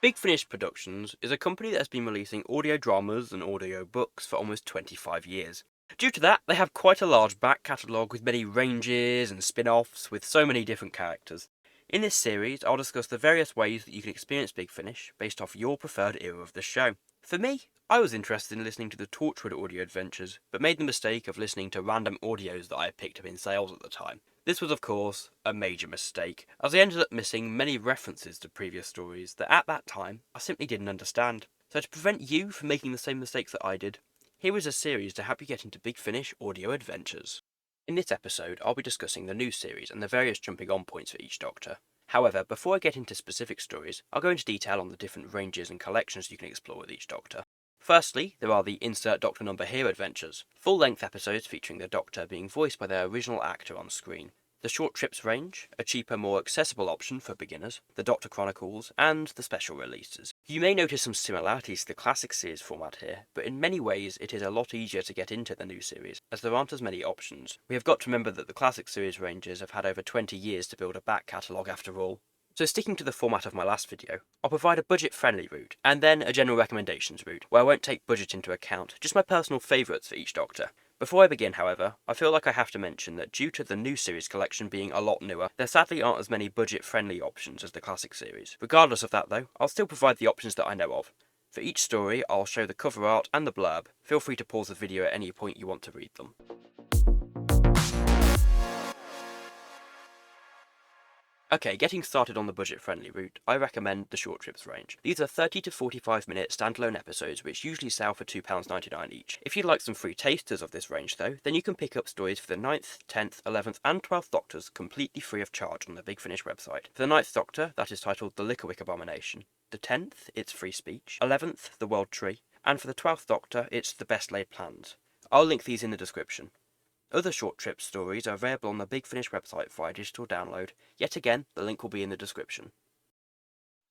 Big Finish Productions is a company that has been releasing audio dramas and audio books for almost 25 years. Due to that, they have quite a large back catalogue with many ranges and spin-offs with so many different characters. In this series, I'll discuss the various ways that you can experience Big Finish based off your preferred era of the show. For me, I was interested in listening to the Torchwood audio adventures, but made the mistake of listening to random audios that I had picked up in sales at the time. This was, of course, a major mistake, as I ended up missing many references to previous stories that at that time I simply didn't understand. So to prevent you from making the same mistakes that I did, here is a series to help you get into Big Finish audio adventures. In this episode, I'll be discussing the new series and the various jumping on points for each Doctor. However, before I get into specific stories, I'll go into detail on the different ranges and collections you can explore with each Doctor. Firstly, there are the Insert Doctor Number Here adventures, full-length episodes featuring the Doctor being voiced by their original actor on screen. The Short Trips range, a cheaper, more accessible option for beginners, the Doctor Chronicles, and the special releases. You may notice some similarities to the classic series format here, but in many ways it is a lot easier to get into the new series, as there aren't as many options. We have got to remember that the classic series ranges have had over 20 years to build a back catalogue after all. So sticking to the format of my last video, I'll provide a budget-friendly route, and then a general recommendations route, where I won't take budget into account, just my personal favourites for each Doctor. Before I begin, however, I feel like I have to mention that due to the new series collection being a lot newer, there sadly aren't as many budget-friendly options as the classic series. Regardless of that though, I'll still provide the options that I know of. For each story, I'll show the cover art and the blurb. Feel free to pause the video at any point you want to read them. Okay, getting started on the budget-friendly route, I recommend the Short Trips range. These are 30 to 45 minute standalone episodes which usually sell for £2.99 each. If you'd like some free tasters of this range though, then you can pick up stories for the 9th, 10th, 11th and 12th Doctors completely free of charge on the Big Finish website. For the 9th Doctor, that is titled The Licklewick Abomination. The 10th, it's Free Speech. 11th, The World Tree. And for the 12th Doctor, it's The Best Laid Plans. I'll link these in the description. Other Short Trip stories are available on the Big Finish website via digital download. Yet again, the link will be in the description.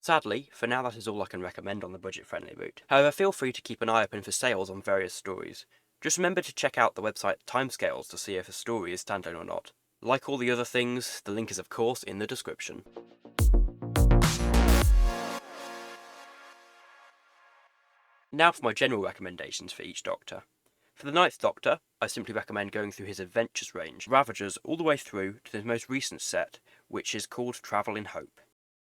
Sadly, for now that is all I can recommend on the budget-friendly route. However, feel free to keep an eye open for sales on various stories. Just remember to check out the website timescales to see if a story is standalone or not. Like all the other things, the link is of course in the description. Now for my general recommendations for each Doctor. For the 9th Doctor, I simply recommend going through his Adventures range, Ravagers, all the way through to his most recent set, which is called Travel in Hope.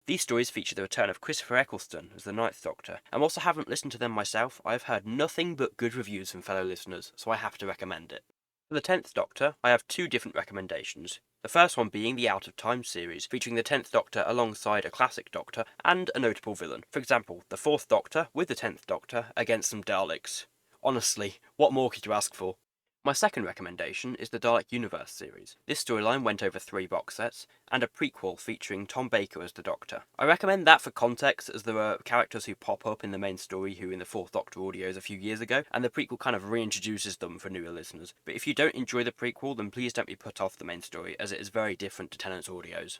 These stories feature the return of Christopher Eccleston as the 9th Doctor, and whilst I haven't listened to them myself, I have heard nothing but good reviews from fellow listeners, so I have to recommend it. For the 10th Doctor, I have two different recommendations. The first one being the Out of Time series, featuring the 10th Doctor alongside a classic Doctor and a notable villain. For example, the 4th Doctor with the 10th Doctor against some Daleks. Honestly, what more could you ask for? My second recommendation is the Dalek Universe series. This storyline went over 3 box sets, and a prequel featuring Tom Baker as the Doctor. I recommend that for context, as there are characters who pop up in the main story who in the 4th Doctor audios a few years ago, and the prequel kind of reintroduces them for newer listeners. But if you don't enjoy the prequel, then please don't be put off the main story, as it is very different to Tennant's audios.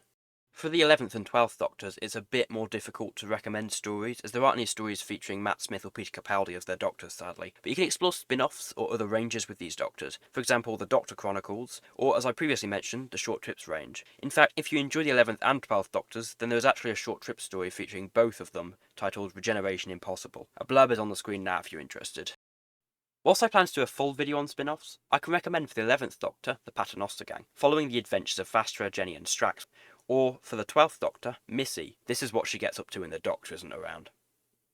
For the 11th and 12th Doctors, it's a bit more difficult to recommend stories, as there aren't any stories featuring Matt Smith or Peter Capaldi as their Doctors, sadly. But you can explore spin-offs or other ranges with these Doctors, for example the Doctor Chronicles, or as I previously mentioned, the Short Trips range. In fact, if you enjoy the 11th and 12th Doctors, then there is actually a Short Trip story featuring both of them, titled Regeneration Impossible. A blurb is on the screen now if you're interested. Whilst I plan to do a full video on spin-offs, I can recommend for the 11th Doctor, the Paternoster Gang, following the adventures of Vastra, Jenny and Strax. Or, for the 12th Doctor, Missy, this is what she gets up to when the Doctor isn't around.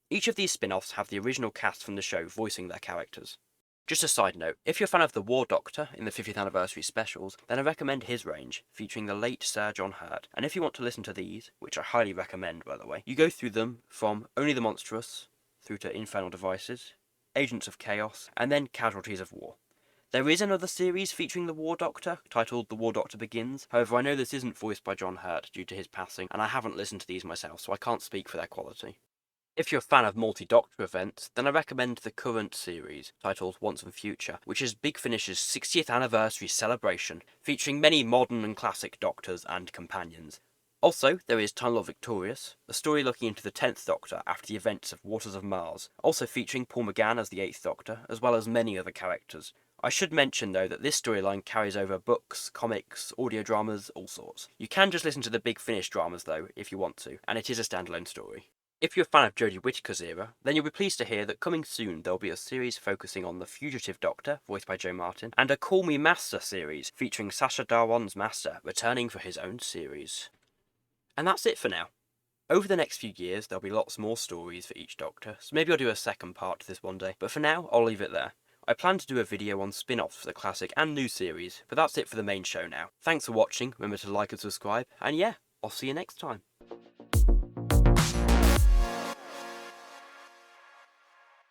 Each of these spin-offs have the original cast from the show voicing their characters. Just a side note, if you're a fan of the War Doctor in the 50th anniversary specials, then I recommend his range, featuring the late Sir John Hurt. And if you want to listen to these, which I highly recommend by the way, you go through them from Only the Monstrous, through to Infernal Devices, Agents of Chaos, and then Casualties of War. There is another series featuring the War Doctor, titled The War Doctor Begins. However, I know this isn't voiced by John Hurt due to his passing, and I haven't listened to these myself, so I can't speak for their quality. If you're a fan of multi-Doctor events, then I recommend the current series, titled Once and Future, which is Big Finish's 60th anniversary celebration, featuring many modern and classic Doctors and companions. Also, there is Time Lord Victorious, a story looking into the 10th Doctor after the events of Waters of Mars, also featuring Paul McGann as the 8th Doctor, as well as many other characters. I should mention though that this storyline carries over books, comics, audio dramas, all sorts. You can just listen to the Big Finish dramas though, if you want to, and it is a standalone story. If you're a fan of Jodie Whittaker's era, then you'll be pleased to hear that coming soon there'll be a series focusing on the fugitive Doctor, voiced by Joe Martin, and a Call Me Master series featuring Sacha Dhawan's Master returning for his own series. And that's it for now. Over the next few years there'll be lots more stories for each Doctor, so maybe I'll do a second part to this one day, but for now I'll leave it there. I plan to do a video on spin-offs for the classic and new series, but that's it for the main show now. Thanks for watching, remember to like and subscribe, and yeah, I'll see you next time.